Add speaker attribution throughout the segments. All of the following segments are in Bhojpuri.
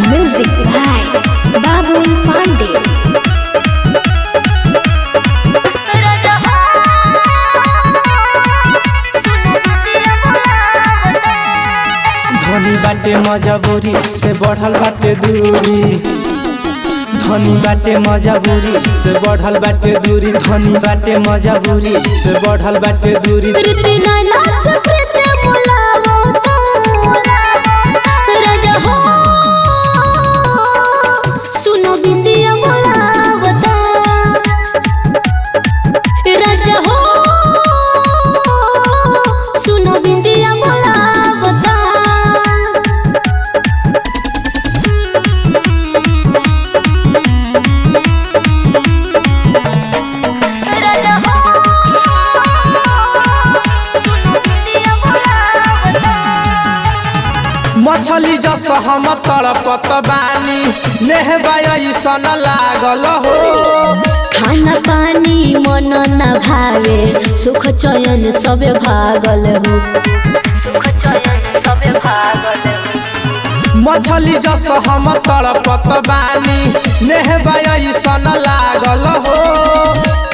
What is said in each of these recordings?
Speaker 1: म्यूजिक बाय बाबुल पांडे।
Speaker 2: धनी बाटे मजबूरी से बढ़ल बाटे दूरी, धनी बाटे मजबूरी से बढ़ल बाटे दूरी, धनी बाटे मजबूरी से बढ़ल बाटे दूरी।
Speaker 1: सुनो बिंदिया बोलावता राजा हो, सुनो बिंदिया बोलावता। राजा हो, सुनो बिंदिया बोलावता।
Speaker 2: मछली जस हम तड़पत बानी, नेहबा ऐसन लागल हो।
Speaker 1: खाना पानी मन न भावे, सुख चयन सबे भागल हो, सुख चयन सबे भागल हो।
Speaker 2: मछली जस हम तड़पत बानी, नेहबा ऐसन लागल हो।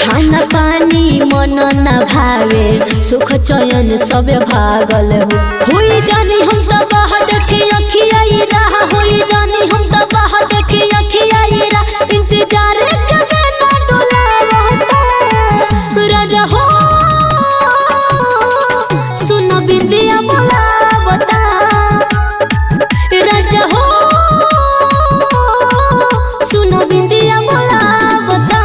Speaker 1: खाना पानी मन न भावे, सुख चयन सबे भागल हो। हुई जानी हम त बाह देखे अखिया रहा, हुई जानी हम त बाह देखे अखिया रहा। इंतजार के ना डोलावता राजा हो, सुनो बिंदिया बोलावता। राजा हो, सुनो बिंदिया बोलावता।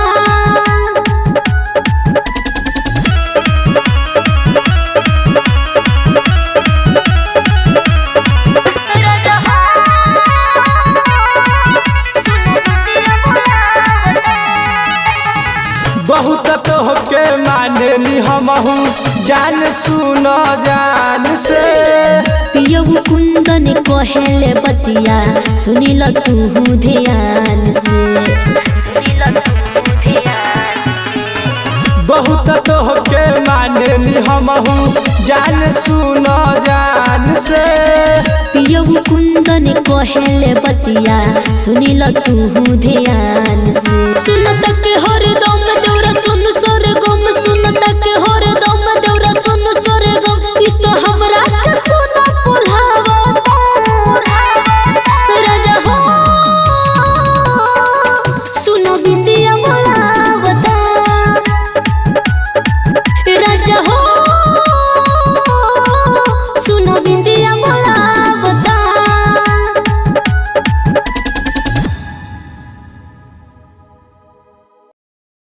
Speaker 2: बहुत तो होके माने नी हमहू, जान सुन जान से।
Speaker 1: पियऊ कुंदन कहेले बतिया, सुनिल तू ध्यान से।
Speaker 2: बहुत तो होके माने नी हमहू, जान सुन जान से।
Speaker 1: पियऊ कुंदन कहेले बतिया, सुनिल तू ध्यान से। सुन तक हर दम देवरा सुन सोर गो